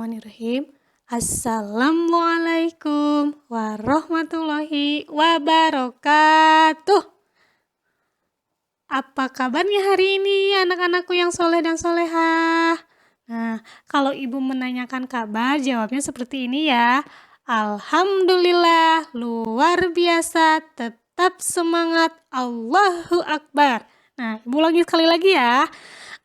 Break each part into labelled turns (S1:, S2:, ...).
S1: Bismillahirrahmanirrahim. Assalamualaikum warahmatullahi wabarakatuh. Apa kabarnya hari ini anak-anakku yang soleh dan solehah? Nah, kalau ibu menanyakan kabar, jawabnya seperti ini ya. Alhamdulillah, luar biasa, tetap semangat, Allahu Akbar. Nah, ibu lagi sekali lagi ya.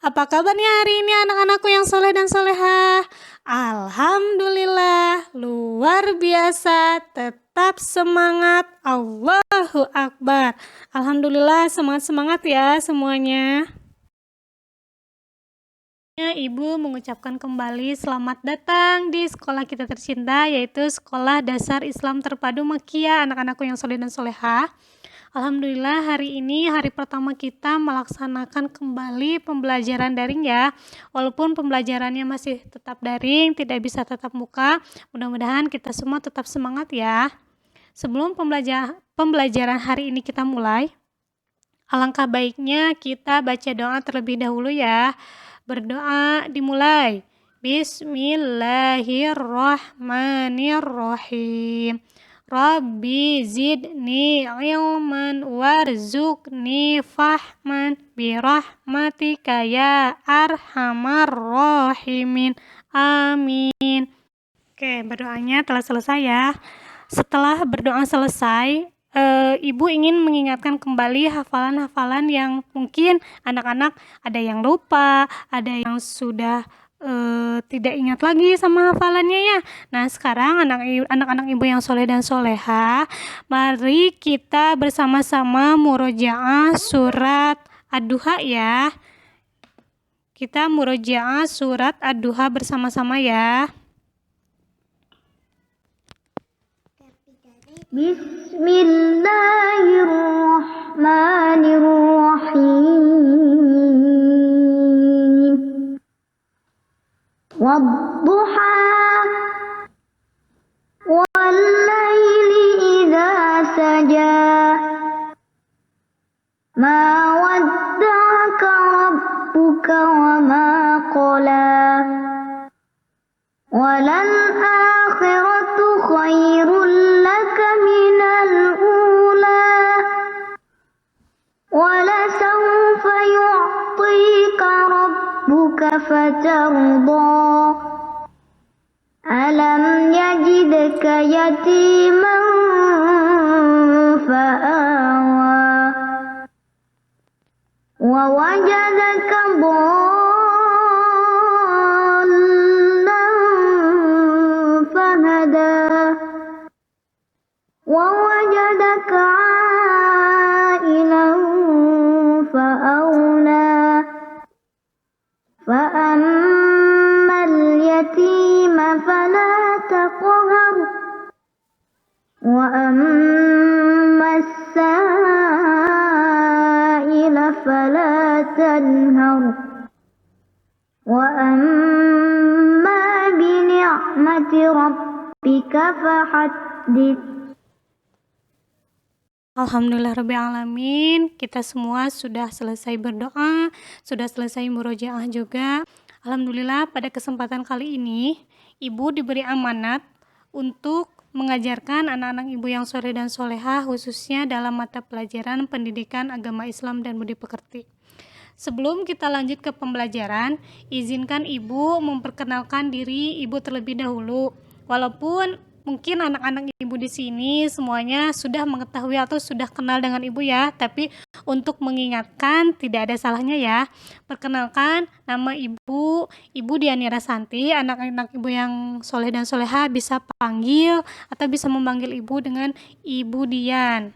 S1: Apa kabarnya hari ini anak-anakku yang soleh dan solehah? Alhamdulillah, luar biasa, tetap semangat, Allahu Akbar. Alhamdulillah, semangat-semangat ya semuanya. Ibu mengucapkan kembali selamat datang di sekolah kita tercinta, yaitu Sekolah Dasar Islam Terpadu Makia, anak-anakku yang soleh dan solehah. Alhamdulillah hari ini hari pertama kita melaksanakan kembali pembelajaran daring ya. Walaupun pembelajarannya masih tetap daring, tidak bisa tatap muka, mudah-mudahan kita semua tetap semangat ya. Sebelum pembelajaran hari ini kita mulai, alangkah baiknya kita baca doa terlebih dahulu ya. Berdoa dimulai. Bismillahirrahmanirrahim. Rabbi zidni ilman warzuqni fahman birahmatika ya arhamar rahimin. Amin. Oke, berdoanya telah selesai ya. Setelah berdoa selesai, ibu ingin mengingatkan kembali hafalan-hafalan yang mungkin anak-anak ada yang lupa, ada yang sudah tidak ingat lagi sama hafalannya ya. Nah, sekarang anak-anak ibu yang soleh dan soleha, mari kita bersama-sama murojaah surat Ad-Duha ya. Kita murojaah surat Ad-Duha bersama-sama ya.
S2: Bismillahirrahmanirrahim. Wadduha wallaili idza saja ma wadda'aka rabbuka wa ma qala walal akhiratu khairul laka minal ula walasawfa yu'tika rabbuka fatarda alam yajidka yatiman fa'awa wa wajadaka dhallan fahada wa wajadaka a'ilan fa'awna fa'ammal yatima fala taqhar wa ammas sa'ila fala tanhar wa amma bi ni'mati rabbika fahaddits.
S1: Alhamdulillahirrahmanirrahim, kita semua sudah selesai berdoa, sudah selesai murojaah juga. Alhamdulillah pada kesempatan kali ini, ibu diberi amanat untuk mengajarkan anak-anak ibu yang soleh dan solehah, khususnya dalam mata pelajaran pendidikan agama Islam dan budi pekerti. Sebelum kita lanjut ke pembelajaran, izinkan ibu memperkenalkan diri ibu terlebih dahulu. Walaupun mungkin anak-anak ibu di sini semuanya sudah mengetahui atau sudah kenal dengan ibu ya, tapi untuk mengingatkan tidak ada salahnya ya. Perkenalkan, nama ibu Diani Rasanti. Anak-anak ibu yang soleh dan soleha bisa panggil atau bisa memanggil ibu dengan Ibu Dian.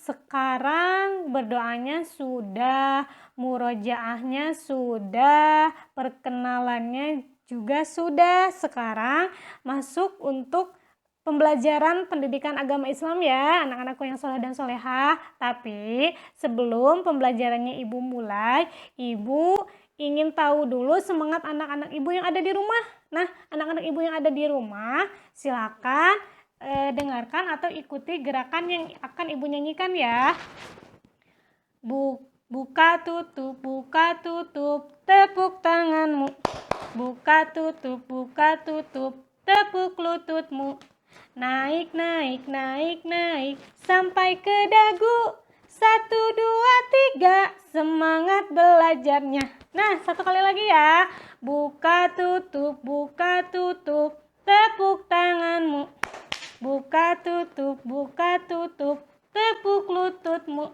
S1: Sekarang berdoanya sudah, murojaahnya sudah, perkenalannya juga sudah. Sekarang masuk untuk pembelajaran pendidikan agama Islam ya, anak-anakku yang soleh dan solehah. Tapi sebelum pembelajarannya ibu mulai, ibu ingin tahu dulu semangat anak-anak ibu yang ada di rumah. Nah, anak-anak ibu yang ada di rumah, silakan dengarkan atau ikuti gerakan yang akan ibu nyanyikan ya. Buka tutup, tepuk tanganmu. Buka tutup, tepuk lututmu. Naik, naik, naik, naik, sampai ke dagu. 1, 2, 3, semangat belajarnya. Nah, satu kali lagi ya. Buka tutup, tepuk tanganmu. Buka tutup, tepuk lututmu.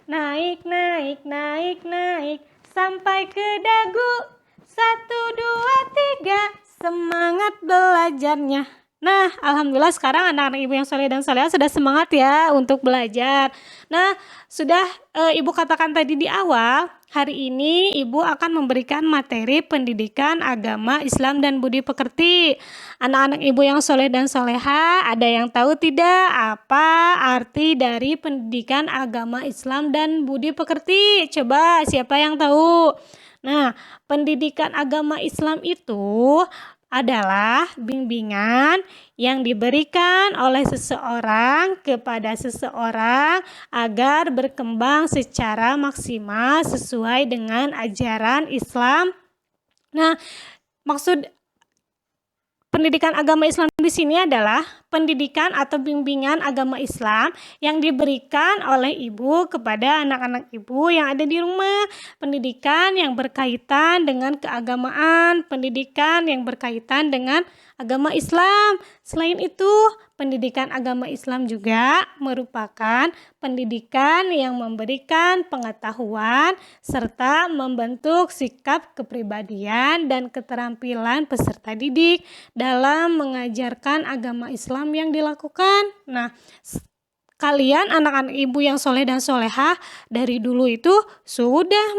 S1: Naik, naik, naik, naik, sampai ke dagu. 1, 2, 3, semangat belajarnya. Nah, alhamdulillah sekarang anak-anak ibu yang soleh dan soleha sudah semangat ya untuk belajar. Nah, sudah ibu katakan tadi di awal, hari ini ibu akan memberikan materi pendidikan agama Islam dan budi pekerti. Anak-anak ibu yang soleh dan soleha, ada yang tahu tidak apa arti dari pendidikan agama Islam dan budi pekerti? Coba siapa yang tahu? Nah, pendidikan agama Islam itu adalah bimbingan yang diberikan oleh seseorang kepada seseorang agar berkembang secara maksimal sesuai dengan ajaran Islam. Nah, maksud pendidikan agama Islam di sini adalah pendidikan atau bimbingan agama Islam yang diberikan oleh ibu kepada anak-anak ibu yang ada di rumah. Pendidikan yang berkaitan dengan keagamaan, pendidikan yang berkaitan dengan agama Islam. Selain itu, pendidikan agama Islam juga merupakan pendidikan yang memberikan pengetahuan serta membentuk sikap kepribadian dan keterampilan peserta didik dalam mengajarkan agama Islam yang dilakukan. Nah, kalian anak-anak ibu yang soleh dan solehah dari dulu itu sudah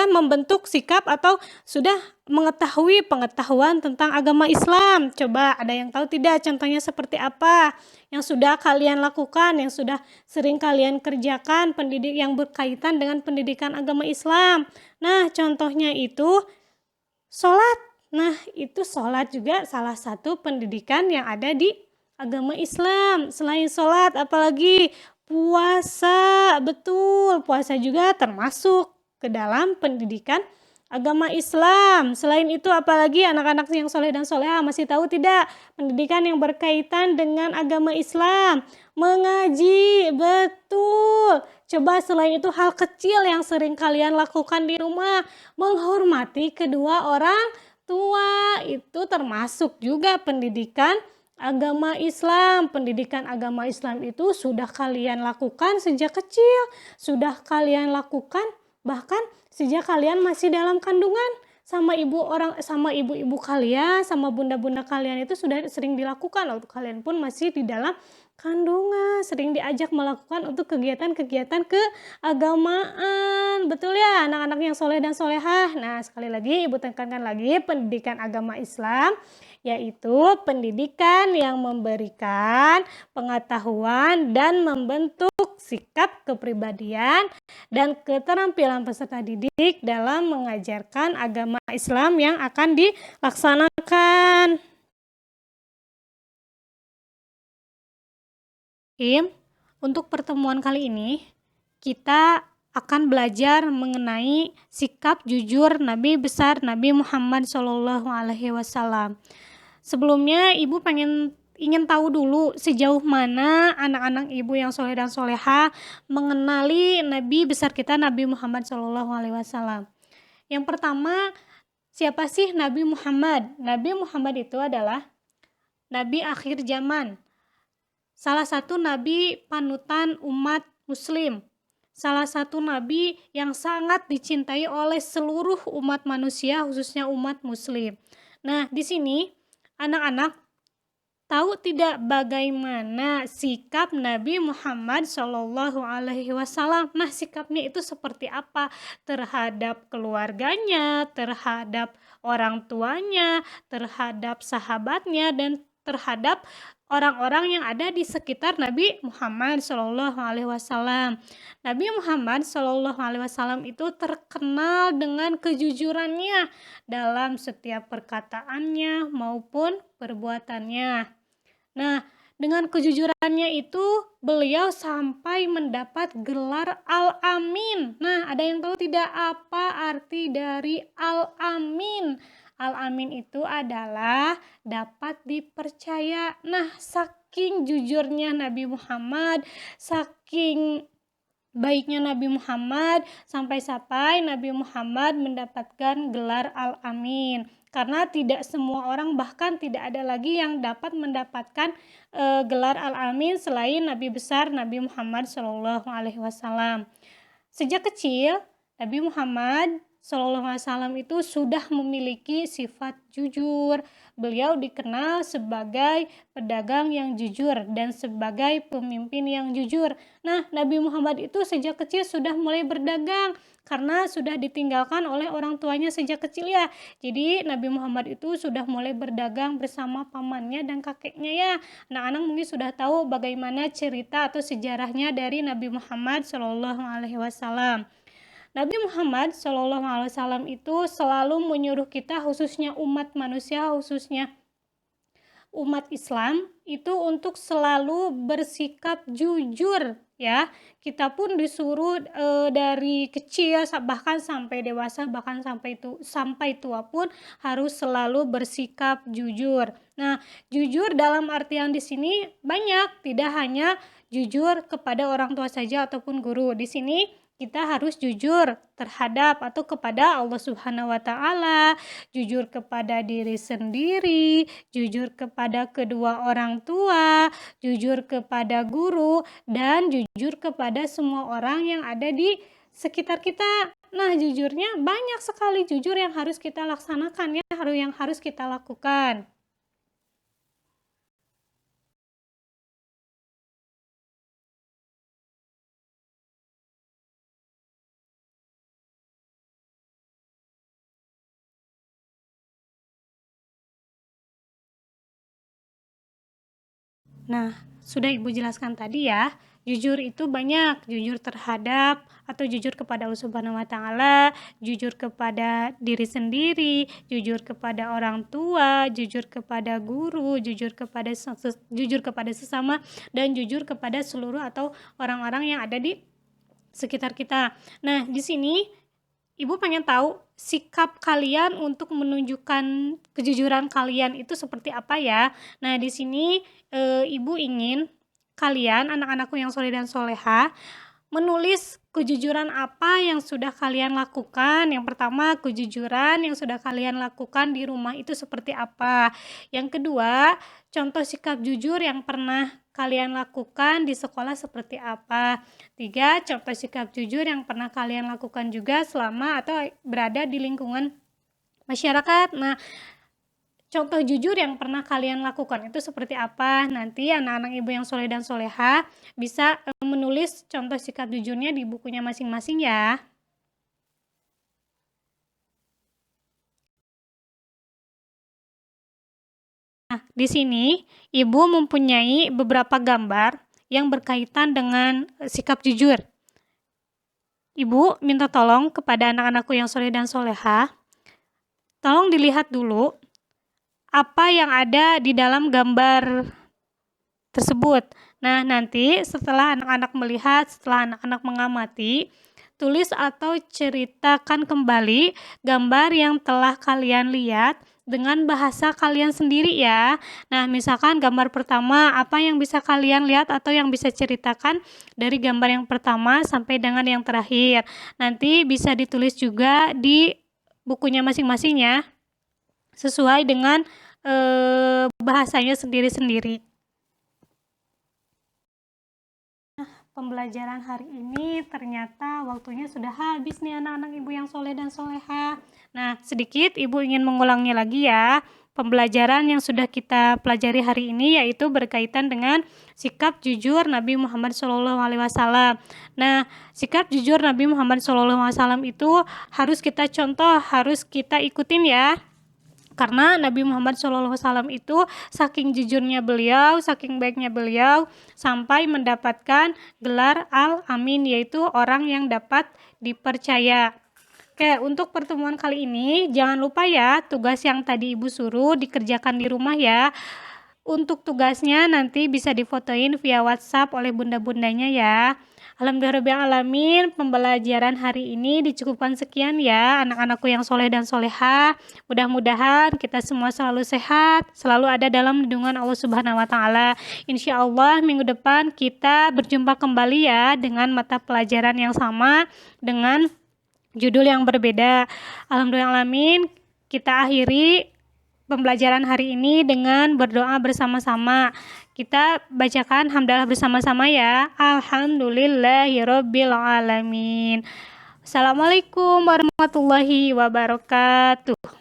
S1: membentuk sikap atau sudah mengetahui pengetahuan tentang agama Islam. Coba ada yang tahu tidak contohnya seperti apa yang sudah kalian lakukan, yang sudah sering kalian kerjakan pendidik yang berkaitan dengan pendidikan agama Islam. Nah, contohnya itu sholat. Nah, itu sholat juga salah satu pendidikan yang ada di agama Islam. Selain sholat, apalagi puasa. Betul, puasa juga termasuk ke dalam pendidikan agama Islam. Selain itu, apalagi anak-anak yang soleh dan soleha masih tahu tidak pendidikan yang berkaitan dengan agama Islam? Mengaji, betul. Coba selain itu hal kecil yang sering kalian lakukan di rumah, menghormati kedua orang tua, itu termasuk juga pendidikan agama Islam. Pendidikan agama Islam itu sudah kalian lakukan sejak kecil, sudah kalian lakukan bahkan sejak kalian masih dalam kandungan sama ibu-ibu kalian, sama bunda-bunda kalian itu sudah sering dilakukan waktu kalian pun masih di dalam kandungan, sering diajak melakukan untuk kegiatan-kegiatan keagamaan. Betul ya anak-anak yang soleh dan solehah. Nah, sekali lagi ibu tekankan lagi pendidikan agama Islam yaitu pendidikan yang memberikan pengetahuan dan membentuk sikap kepribadian dan keterampilan peserta didik dalam mengajarkan agama Islam yang akan dilaksanakan. Untuk pertemuan kali ini kita akan belajar mengenai sikap jujur Nabi besar Nabi Muhammad SAW. Sebelumnya ibu ingin tahu dulu sejauh mana anak-anak ibu yang soleh dan soleha mengenali Nabi besar kita Nabi Muhammad SAW. Yang pertama, siapa sih Nabi Muhammad? Nabi Muhammad itu adalah Nabi akhir zaman. Salah satu nabi panutan umat muslim. Salah satu nabi yang sangat dicintai oleh seluruh umat manusia, khususnya umat muslim. Nah, di sini anak-anak tahu tidak bagaimana sikap Nabi Muhammad SAW? Nah, sikapnya itu seperti apa terhadap keluarganya, terhadap orang tuanya, terhadap sahabatnya, dan terhadap orang-orang yang ada di sekitar Nabi Muhammad Shallallahu Alaihi Wasallam. Nabi Muhammad Shallallahu Alaihi Wasallam itu terkenal dengan kejujurannya dalam setiap perkataannya maupun perbuatannya. Nah, dengan kejujurannya itu beliau sampai mendapat gelar Al-Amin. Nah, ada yang tahu tidak apa arti dari Al-Amin? Al-Amin itu adalah dapat dipercaya. Nah, saking jujurnya Nabi Muhammad, saking baiknya Nabi Muhammad, sampai-sampai Nabi Muhammad mendapatkan gelar Al-Amin. Karena tidak semua orang, bahkan tidak ada lagi yang dapat mendapatkan gelar Al-Amin selain Nabi besar Nabi Muhammad Shallallahu Alaihi Wasallam. Sejak kecil Nabi Muhammad Shallallahu Alaihi Wasallam itu sudah memiliki sifat jujur. Beliau dikenal sebagai pedagang yang jujur dan sebagai pemimpin yang jujur. Nah, Nabi Muhammad itu sejak kecil sudah mulai berdagang karena sudah ditinggalkan oleh orang tuanya sejak kecil ya. Jadi Nabi Muhammad itu sudah mulai berdagang bersama pamannya dan kakeknya ya. Anak-anak mungkin sudah tahu bagaimana cerita atau sejarahnya dari Nabi Muhammad Shallallahu Alaihi Wasallam. Nabi Muhammad Shallallahu Alaihi Wasallam itu selalu menyuruh kita, khususnya umat manusia, khususnya umat Islam itu untuk selalu bersikap jujur ya. Kita pun disuruh dari kecil bahkan sampai dewasa, bahkan sampai tua pun harus selalu bersikap jujur. Nah, jujur dalam artian di sini banyak, tidak hanya jujur kepada orang tua saja ataupun guru. Di sini kita harus jujur terhadap atau kepada Allah Subhanahu wa Ta'ala, jujur kepada diri sendiri, jujur kepada kedua orang tua, jujur kepada guru, dan jujur kepada semua orang yang ada di sekitar kita. Nah, jujurnya banyak sekali jujur yang harus kita laksanakan ya, yang harus kita lakukan. Nah, sudah Ibu jelaskan tadi ya, jujur itu banyak, jujur terhadap atau jujur kepada Allah Subhanahu wa Ta'ala, jujur kepada diri sendiri, jujur kepada orang tua, jujur kepada guru, jujur kepada sesama, dan jujur kepada seluruh atau orang-orang yang ada di sekitar kita. Nah, di sini Ibu pengen tahu sikap kalian untuk menunjukkan kejujuran kalian itu seperti apa ya. Nah, di sini Ibu ingin kalian, anak-anakku yang soleh dan soleha, menulis kejujuran apa yang sudah kalian lakukan. Yang pertama, kejujuran yang sudah kalian lakukan di rumah itu seperti apa. Yang kedua, contoh sikap jujur yang pernah kalian lakukan di sekolah seperti apa. 3, contoh sikap jujur yang pernah kalian lakukan juga selama atau berada di lingkungan masyarakat. Nah, contoh jujur yang pernah kalian lakukan itu seperti apa? Nanti anak-anak Ibu yang soleh dan soleha bisa menulis contoh sikap jujurnya di bukunya masing-masing ya. Nah, di sini Ibu mempunyai beberapa gambar yang berkaitan dengan sikap jujur. Ibu minta tolong kepada anak-anakku yang soleh dan soleha, tolong dilihat dulu apa yang ada di dalam gambar tersebut. Nah, nanti setelah anak-anak melihat, setelah anak-anak mengamati, tulis atau ceritakan kembali gambar yang telah kalian lihat dengan bahasa kalian sendiri ya. Nah, misalkan gambar pertama, apa yang bisa kalian lihat atau yang bisa ceritakan dari gambar yang pertama sampai dengan yang terakhir. Nanti bisa ditulis juga di bukunya masing-masing ya, sesuai dengan bahasanya sendiri-sendiri. Pembelajaran hari ini ternyata waktunya sudah habis nih anak-anak Ibu yang soleh dan soleha. Nah, sedikit Ibu ingin mengulangnya lagi ya. Pembelajaran yang sudah kita pelajari hari ini yaitu berkaitan dengan sikap jujur Nabi Muhammad SAW. Nah, sikap jujur Nabi Muhammad SAW itu harus kita contoh, harus kita ikutin ya. Karena Nabi Muhammad SAW itu saking jujurnya beliau, saking baiknya beliau, sampai mendapatkan gelar Al-Amin, yaitu orang yang dapat dipercaya. Oke, untuk pertemuan kali ini jangan lupa ya, tugas yang tadi Ibu suruh dikerjakan di rumah ya. Untuk tugasnya nanti bisa difotoin via WhatsApp oleh bunda-bundanya ya. Alhamdulillahirrahmanirrahim, pembelajaran hari ini dicukupkan sekian ya anak-anakku yang soleh dan solehah. Mudah-mudahan kita semua selalu sehat, selalu ada dalam lindungan Allah Subhanahu wa Ta'ala. Insya Allah minggu depan kita berjumpa kembali ya dengan mata pelajaran yang sama, dengan judul yang berbeda. Alhamdulillahirrahmanirrahim, kita akhiri pembelajaran hari ini dengan berdoa bersama-sama. Kita bacakan hamdalah bersama-sama ya. Alhamdulillahirabbil alamin. Assalamualaikum warahmatullahi wabarakatuh.